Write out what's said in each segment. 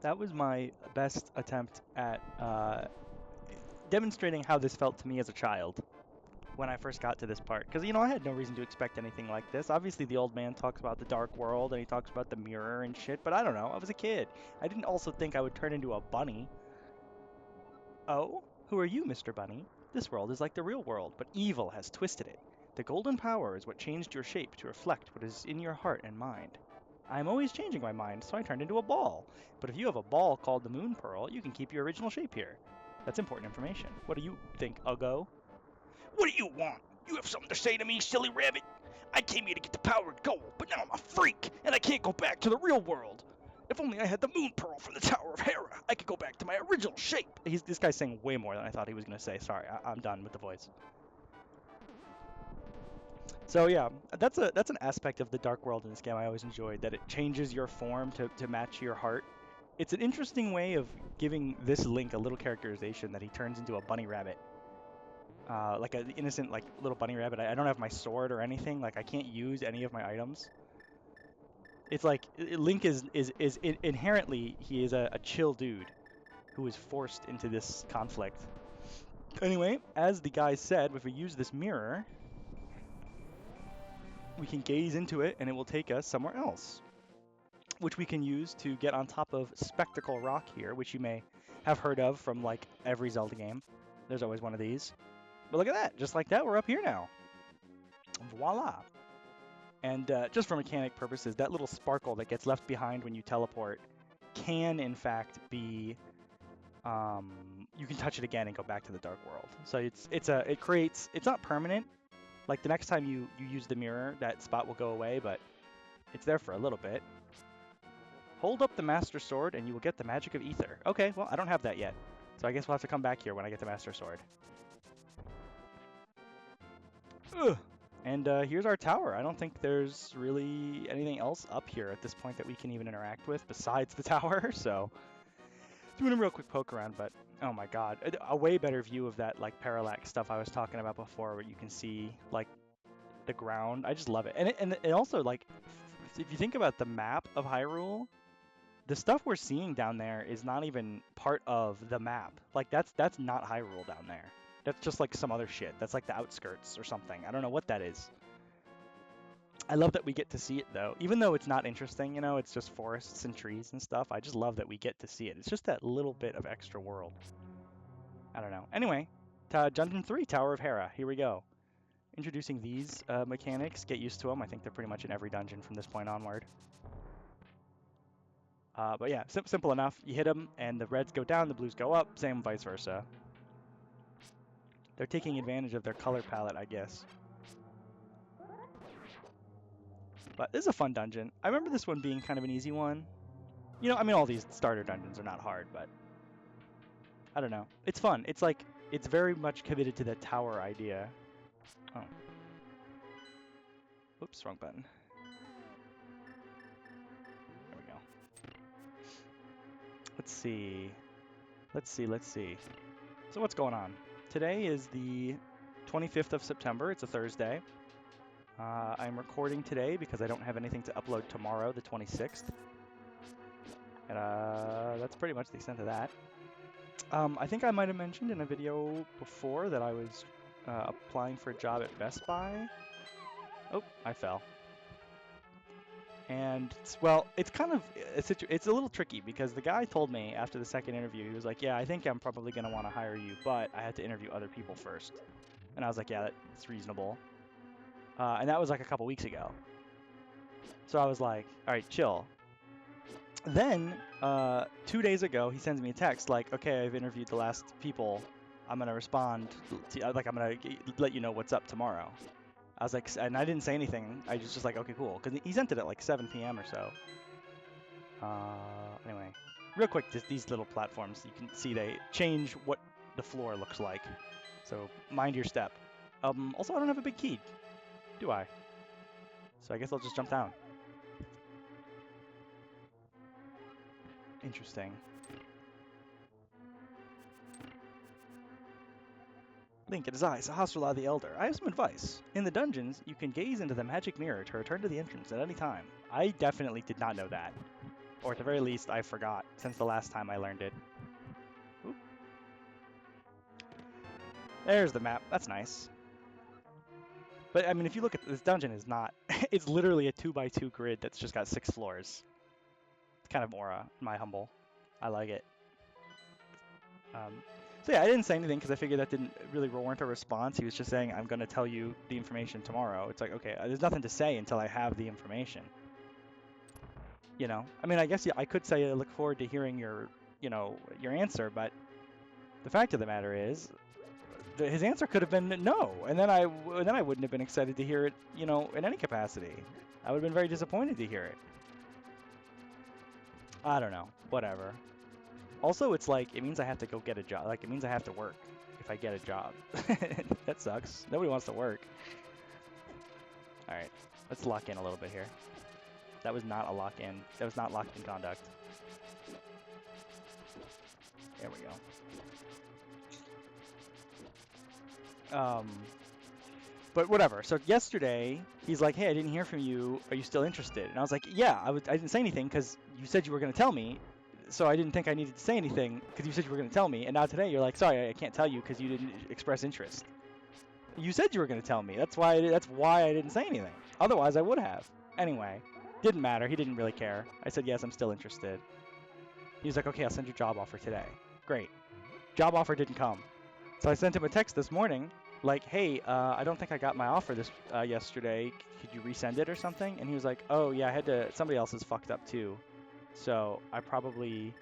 that was my best attempt at demonstrating how this felt to me as a child when I first got to this part. Because, I had no reason to expect anything like this. Obviously, the old man talks about the dark world and he talks about the mirror and shit, but I don't know. I was a kid. I didn't also think I would turn into a bunny. Oh, who are you, Mr. Bunny? This world is like the real world, but evil has twisted it. The golden power is what changed your shape to reflect what is in your heart and mind. I'm always changing my mind, so I turned into a ball. But if you have a ball called the Moon Pearl, you can keep your original shape here. That's important information. What do you think, Uggo? What do you want? You have something to say to me, silly rabbit? I came here to get the powered gold, but now I'm a freak, and I can't go back to the real world. If only I had the moon pearl from the Tower of Hera, I could go back to my original shape. This guy's saying way more than I thought he was going to say. Sorry, I'm done with the voice. So yeah, that's an aspect of the dark world in this game I always enjoyed, that it changes your form to match your heart. It's an interesting way of giving this Link a little characterization, that he turns into a bunny rabbit. Like an innocent, like, little bunny rabbit. I don't have my sword or anything. Like, I can't use any of my items. It's like Link is inherently, he is a chill dude who is forced into this conflict. Anyway, as the guy said, if we use this mirror, we can gaze into it and it will take us somewhere else, which we can use to get on top of Spectacle Rock here, which you may have heard of from, like, every Zelda game. There's always one of these. But look at that, just like that, we're up here now. Voila. And just for mechanic purposes, that little sparkle that gets left behind when you teleport can, in fact, be... you can touch it again and go back to the dark world. So it's not permanent. Like, the next time you use the mirror, that spot will go away, but it's there for a little bit. Hold up the Master Sword and you will get the magic of ether. Okay, well, I don't have that yet. So I guess we'll have to come back here when I get the Master Sword. Ugh. And here's our tower. I don't think there's really anything else up here at this point that we can even interact with besides the tower, so... Doing a real quick poke around, but oh my god. A way better view of that, like, parallax stuff I was talking about before, where you can see, like, the ground. I just love it. And it also, like, if you think about the map of Hyrule, the stuff we're seeing down there is not even part of the map. Like, that's not Hyrule down there. That's just, like, some other shit. That's, like, the outskirts or something. I don't know what that is. I love that we get to see it, though. Even though it's not interesting, it's just forests and trees and stuff. I just love that we get to see it. It's just that little bit of extra world. I don't know. Anyway, Dungeon 3, Tower of Hera. Here we go. Introducing these mechanics. Get used to them. I think they're pretty much in every dungeon from this point onward. But yeah, simple enough. You hit them, and the reds go down, the blues go up. Same vice versa. They're taking advantage of their color palette, I guess. But this is a fun dungeon. I remember this one being kind of an easy one. I mean, all these starter dungeons are not hard, but... I don't know. It's fun. It's like, it's very much committed to the tower idea. Oh. Oops, wrong button. There we go. Let's see. So what's going on? Today is the 25th of September. It's a Thursday. I'm recording today because I don't have anything to upload tomorrow, the 26th. And that's pretty much the extent of that. I think I might have mentioned in a video before that I was applying for a job at Best Buy. Oh, I fell. And, well, it's kind of, it's a little tricky because the guy told me after the second interview, he was like, yeah, I think I'm probably going to want to hire you, but I had to interview other people first. And I was like, yeah, that's reasonable. And that was like a couple weeks ago. So I was like, all right, chill. Then, 2 days ago, he sends me a text like, okay, I've interviewed the last people. I'm going to respond. Like, I'm going to let you know what's up tomorrow. I was like, and I didn't say anything. I was just like, okay, cool. Because he sent it at like 7 p.m. or so. Anyway, real quick, just these little platforms. You can see they change what the floor looks like. So mind your step. Also, I don't have a big key. Do I? So I guess I'll just jump down. Interesting. Link, it is I, Sahasrahla the Elder. I have some advice. In the dungeons, you can gaze into the magic mirror to return to the entrance at any time. I definitely did not know that. Or at the very least, I forgot since the last time I learned it. Oop. There's the map. That's nice. But I mean, if you look at this dungeon, is not. It's literally a 2x2 grid that's just got 6 floors. It's kind of more my humble. I like it. So yeah, I didn't say anything because I figured that didn't really warrant a response. He was just saying, I'm going to tell you the information tomorrow. It's like, okay, there's nothing to say until I have the information. You know, I mean, I guess I could say I look forward to hearing your answer, but the fact of the matter is, his answer could have been no, and then I wouldn't have been excited to hear it, in any capacity. I would have been very disappointed to hear it. I don't know, whatever. Also, it's like, it means I have to go get a job. Like, it means I have to work if I get a job. That sucks. Nobody wants to work. All right, let's lock in a little bit here. That was not a lock-in. That was not locked in conduct. There we go. But whatever. So yesterday, he's like, hey, I didn't hear from you. Are you still interested? And I was like, yeah, I didn't say anything because you said you were going to tell me. So I didn't think I needed to say anything because you said you were going to tell me. And now today you're like, sorry, I can't tell you because you didn't express interest. You said you were going to tell me. That's why I didn't say anything. Otherwise, I would have. Anyway, didn't matter. He didn't really care. I said, yes, I'm still interested. He was like, okay, I'll send your job offer today. Great. Job offer didn't come. So I sent him a text this morning like, hey, I don't think I got my offer yesterday. Could you resend it or something? And he was like, oh, yeah, somebody else is fucked up too. So I probably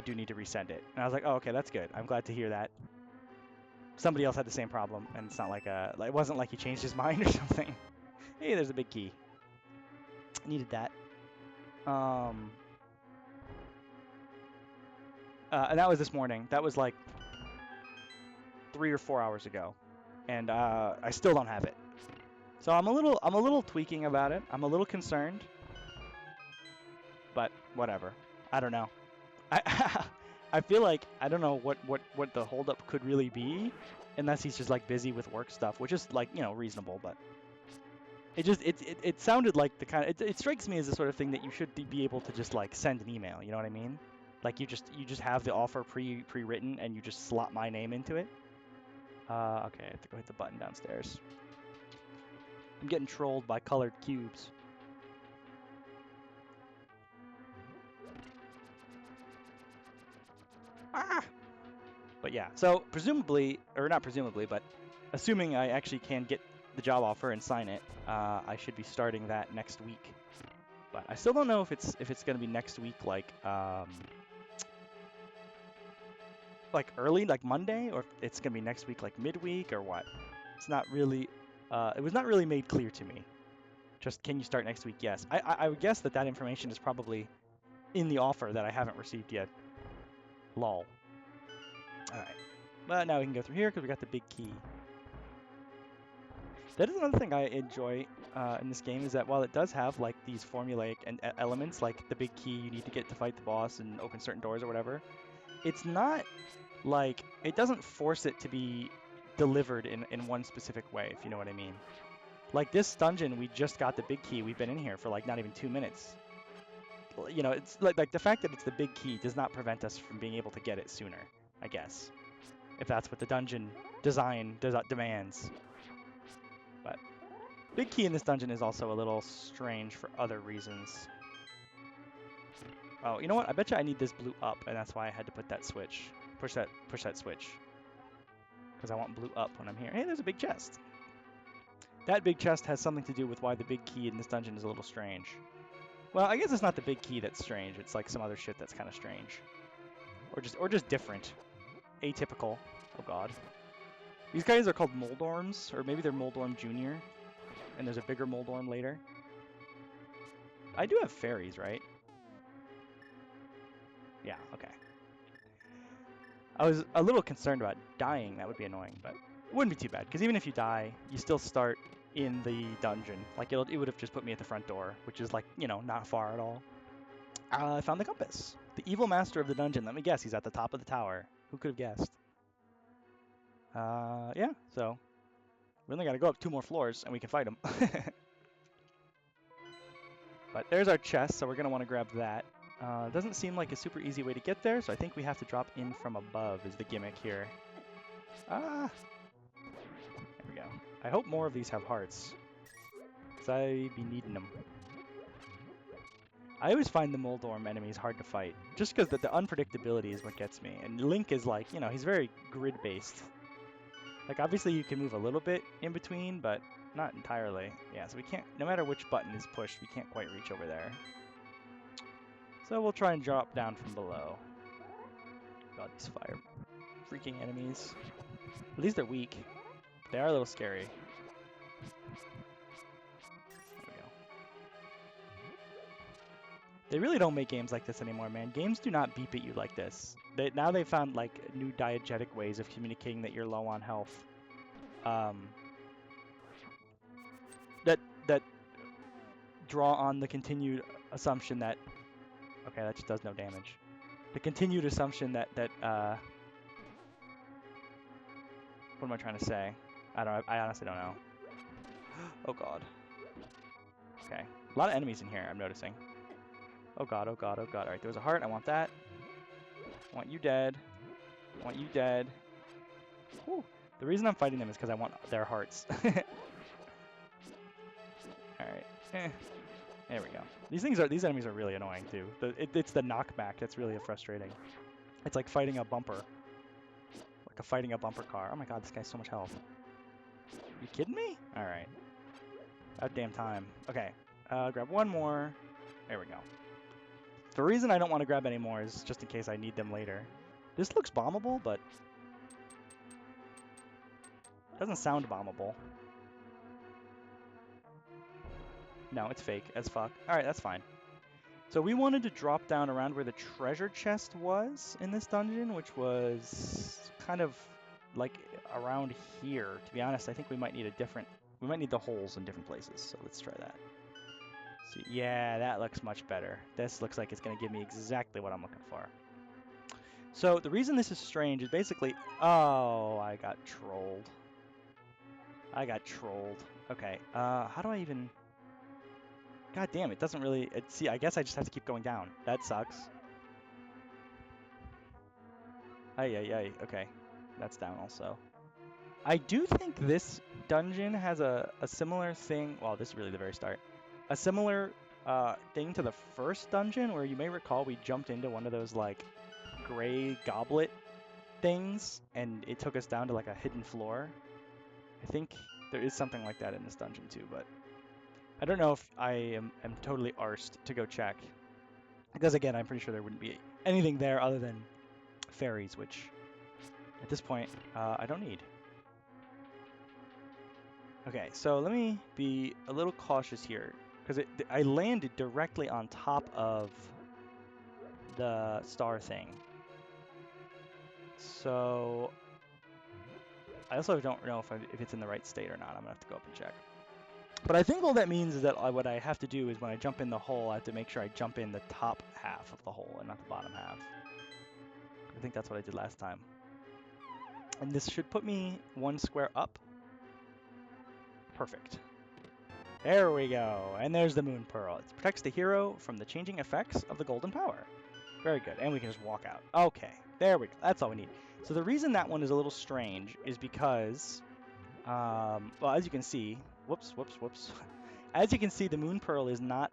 do need to resend it. And I was like, oh, okay, that's good. I'm glad to hear that. Somebody else had the same problem, and it's not like it wasn't like he changed his mind or something. Hey, there's a big key. Needed that. And that was this morning. That was like 3 or 4 hours ago, and I still don't have it. So I'm a little tweaking about it. I'm a little concerned, but whatever. I don't know. I feel like I don't know what the holdup could really be, unless he's just like busy with work stuff, which is like reasonable. But it sounded like the kind of it strikes me as the sort of thing that you should be able to just like send an email. You know what I mean? Like you just have the offer pre-written and you just slot my name into it. Okay, I have to go hit the button downstairs. I'm getting trolled by colored cubes. Ah! But yeah, so presumably, or not presumably, but assuming I actually can get the job offer and sign it, I should be starting that next week. But I still don't know if it's going to be next week, like early, like Monday, or if it's going to be next week, like midweek, or what. It's not really. It was not really made clear to me. Just, can you start next week? Yes. I would guess that information is probably in the offer that I haven't received yet. Lol. Alright. But now we can go through here because we got the big key. That is another thing I enjoy in this game, is that while it does have like these formulaic elements, like the big key you need to get to fight the boss and open certain doors or whatever, it's not like, it doesn't force it to be delivered in one specific way, if you know what I mean. Like this dungeon, we just got the big key. We've been in here for like not even 2 minutes. It's like the fact that it's the big key does not prevent us from being able to get it sooner, I guess. If that's what the dungeon design demands. But big key in this dungeon is also a little strange for other reasons. Oh, you know what? I bet you I need this blue up, and that's why I had to put that switch. Push that switch. Because I want blue up when I'm here. Hey, there's a big chest. That big chest has something to do with why the big key in this dungeon is a little strange. Well, I guess it's not the big key that's strange. It's like some other shit that's kind of strange. Or just different. Atypical. Oh god. These guys are called Moldorms, or maybe they're Moldorm Jr. And there's a bigger Moldorm later. I do have fairies, right? Yeah, okay. I was a little concerned about dying. That would be annoying, but it wouldn't be too bad. Because even if you die, you still start in the dungeon. Like, it would have just put me at the front door, which is like, not far at all. I found the compass. The evil master of the dungeon. Let me guess, he's at the top of the tower. Who could have guessed? Yeah, so we only got to go up 2 more floors and we can fight him. But there's our chest, so we're going to want to grab that. It doesn't seem like a super easy way to get there, so I think we have to drop in from above is the gimmick here. Ah! There we go. I hope more of these have hearts, because I be needing them. I always find the Moldorm enemies hard to fight, just because the unpredictability is what gets me. And Link is like, you know, he's very grid-based. Like, obviously you can move a little bit in between, but not entirely. Yeah, so we can't, no matter which button is pushed, we can't quite reach over there. So we'll try and drop down from below. God, these fire freaking enemies. At least they're weak. They are a little scary. There we go. They really don't make games like this anymore, man. Games do not beep at you like this. Now they've found like new diegetic ways of communicating that you're low on health. That draw on the continued assumption that, okay, that just does no damage. The continued assumption that what am I trying to say? I honestly don't know. Oh god. Okay. A lot of enemies in here, I'm noticing. Oh god, oh god, oh god. Alright, there was a heart. I want that. I want you dead. I want you dead. Whew. The reason I'm fighting them is because I want their hearts. Alright. There we go. These enemies are really annoying too. It's the knockback that's really frustrating. It's like fighting a bumper. Like fighting a bumper car. Oh my god, this guy's so much health. You kidding me? Alright. About damn time. Okay. Grab one more. There we go. The reason I don't want to grab any more is just in case I need them later. This looks bombable, but doesn't sound bombable. No, it's fake as fuck. Alright, that's fine. So we wanted to drop down around where the treasure chest was in this dungeon, which was kind of like around here. To be honest, I think we might need the holes in different places. So let's try that. See, yeah, that looks much better. This looks like it's going to give me exactly what I'm looking for. So the reason this is strange is basically, oh, I got trolled. I got trolled. Okay, how do I even... God damn, it doesn't really... see, I guess I just have to keep going down. That sucks. Ay. Okay, that's down also. I do think this dungeon has a similar thing... Well, this is really the very start. A similar thing to the first dungeon, where you may recall we jumped into one of those, like, gray goblet things, and it took us down to, like, a hidden floor. I think there is something like that in this dungeon, too, but... I don't know if I am totally arsed to go check. Because again, I'm pretty sure there wouldn't be anything there other than fairies, which at this point, I don't need. Okay, so let me be a little cautious here. Because I landed directly on top of the star thing. So I also don't know if it's in the right state or not. I'm going to have to go up and check. But I think all that means is that what I have to do is when I jump in the hole, I have to make sure I jump in the top half of the hole and not the bottom half. I think that's what I did last time. And this should put me one square up. Perfect. There we go. And there's the Moon Pearl. It protects the hero from the changing effects of the golden power. Very good. And we can just walk out. Okay. There we go. That's all we need. So the reason that one is a little strange is because, well, as you can see, whoops. As you can see, the Moon Pearl is not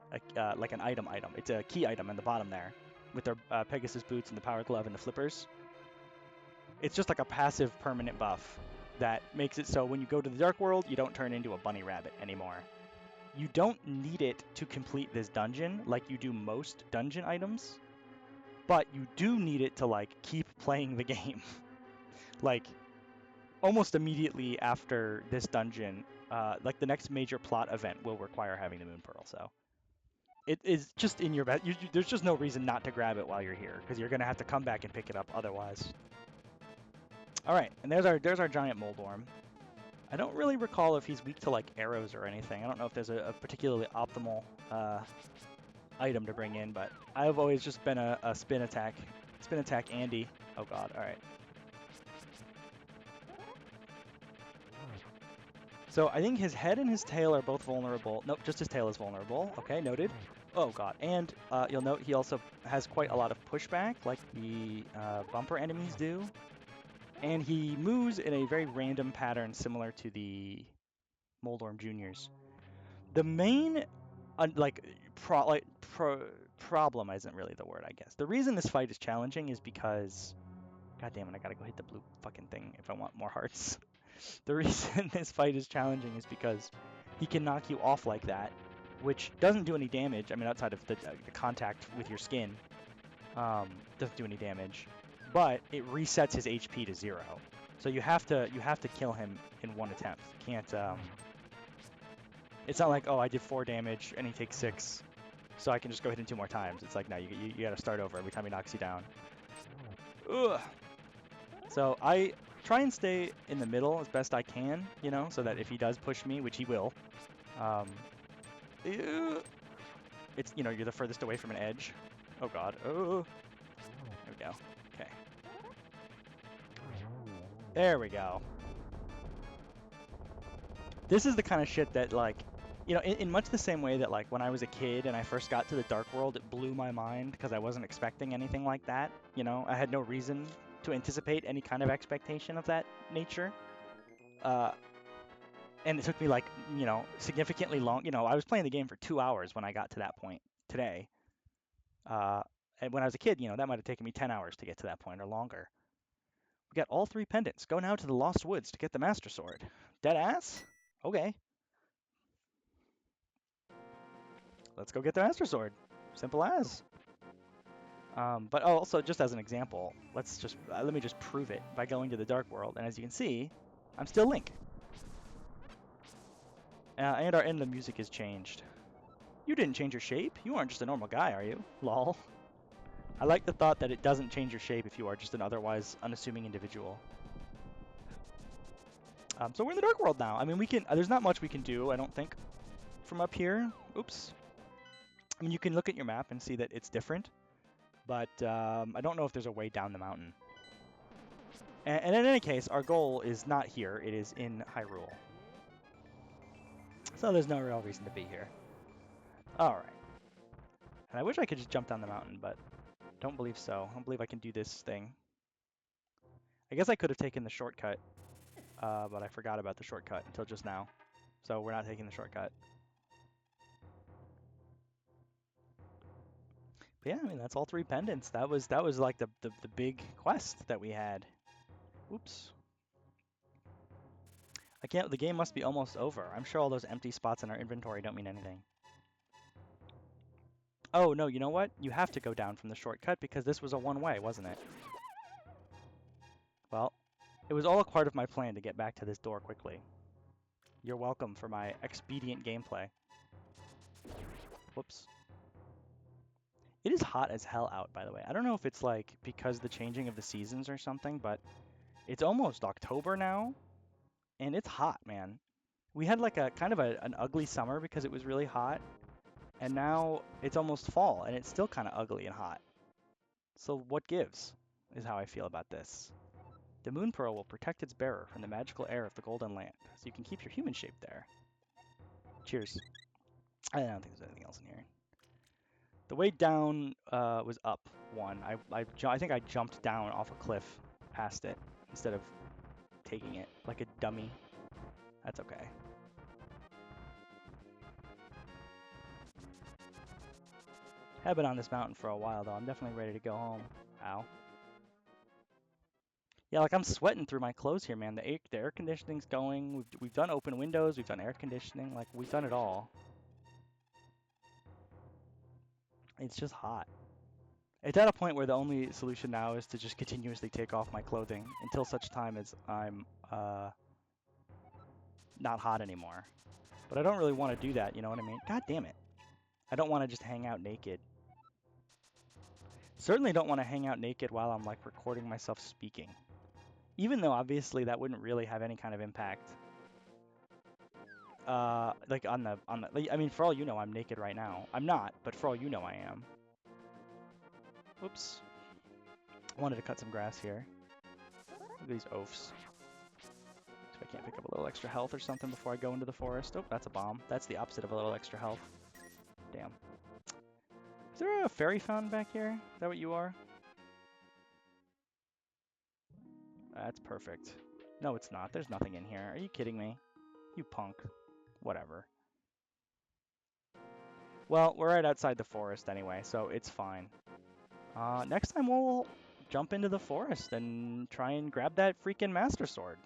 like an item. It's a key item in the bottom there with their Pegasus boots and the power glove and the flippers. It's just like a passive permanent buff that makes it so when you go to the Dark World, you don't turn into a bunny rabbit anymore. You don't need it to complete this dungeon like you do most dungeon items, but you do need it to like keep playing the game. Like almost immediately after this dungeon, like the next major plot event will require having the Moon Pearl. So it is just in your best. There's just no reason not to grab it while you're here because you're gonna have to come back and pick it up otherwise. All right, and there's our giant Moldorm. I don't really recall if he's weak to like arrows or anything. I don't know if there's a particularly optimal item to bring in, but I've always just been a spin attack Andy. Oh god, all right. So I think his head and his tail are both vulnerable. Nope, just his tail is vulnerable. Okay, noted. Oh god, and you'll note he also has quite a lot of pushback, like the bumper enemies do. And he moves in a very random pattern similar to the Moldorm Juniors. The main problem isn't really the word, I guess. The reason this fight is challenging is because, god damn it, I gotta go hit the blue fucking thing if I want more hearts. The reason this fight is challenging is because he can knock you off like that, which doesn't do any damage. I mean, outside of the contact with your skin, doesn't do any damage, but it resets his HP to 0. So you have to kill him in one attempt. You can't. It's not like, oh, I did 4 damage and he takes 6, so I can just go hit him 2 more times. It's like, no, you got to start over every time he knocks you down. Ugh. So I try and stay in the middle as best I can, you know, so that if he does push me, which he will, it's, you know, you're the furthest away from an edge. Oh god. Oh. There we go. Okay. There we go. This is the kind of shit that, like, you know, in much the same way that, like, when I was a kid and I first got to the Dark World, it blew my mind because I wasn't expecting anything like that. You know, I had no reason to anticipate any kind of expectation of that nature. And it took me, like, you know, significantly long. You know, I was playing the game for 2 hours when I got to that point today. And when I was a kid, you know, that might have taken me 10 hours to get to that point or longer. We got all 3 pendants. Go now to the Lost Woods to get the Master Sword. Dead ass? Okay. Let's go get the Master Sword. Simple as. But also, just as an example, let me just prove it by going to the Dark World. And as you can see, I'm still Link. And the music has changed. You didn't change your shape. You aren't just a normal guy, are you? Lol. I like the thought that it doesn't change your shape if you are just an otherwise unassuming individual. So we're in the Dark World now. I mean, there's not much we can do, I don't think, from up here. Oops. I mean, you can look at your map and see that it's different, but I don't know if there's a way down the mountain. And in any case, our goal is not here. It is in Hyrule. So there's no real reason to be here. All right. And I wish I could just jump down the mountain, but don't believe so. I don't believe I can do this thing. I guess I could have taken the shortcut, but I forgot about the shortcut until just now. So we're not taking the shortcut. But yeah, I mean, that's all 3 pendants. That was like the big quest that we had. Oops. The game must be almost over. I'm sure all those empty spots in our inventory don't mean anything. Oh, no, you know what? You have to go down from the shortcut because this was a one-way, wasn't it? Well, it was all a part of my plan to get back to this door quickly. You're welcome for my expedient gameplay. Whoops. It is hot as hell out, by the way. I don't know if it's like because the changing of the seasons or something, but it's almost October now, and it's hot, man. We had like a kind of an ugly summer because it was really hot, and now it's almost fall, and it's still kind of ugly and hot. So what gives is how I feel about this. The Moon Pearl will protect its bearer from the magical air of the Golden Land, so you can keep your human shape there. Cheers. I don't think there's anything else in here. The way down was up 1. I think I jumped down off a cliff past it instead of taking it like a dummy. That's okay. Have been on this mountain for a while though. I'm definitely ready to go home. Ow. Yeah, like I'm sweating through my clothes here, man. The air conditioning's going. We've done open windows. We've done air conditioning. Like we've done it all. It's just hot. It's at a point where the only solution now is to just continuously take off my clothing until such time as I'm not hot anymore. But I don't really want to do that, you know what I mean? God damn it. I don't want to just hang out naked. Certainly don't want to hang out naked while I'm like recording myself speaking. Even though obviously that wouldn't really have any kind of impact. Like I mean, for all you know, I'm naked right now. I'm not, but for all you know, I am. Oops. I wanted to cut some grass here. Look at these oafs. So I can't pick up a little extra health or something before I go into the forest. Oh, that's a bomb. That's the opposite of a little extra health. Damn. Is there a fairy fountain back here? Is that what you are? That's perfect. No, it's not. There's nothing in here. Are you kidding me? You punk. Whatever. Well, we're right outside the forest anyway, so it's fine. Next time we'll jump into the forest and try and grab that freaking Master Sword.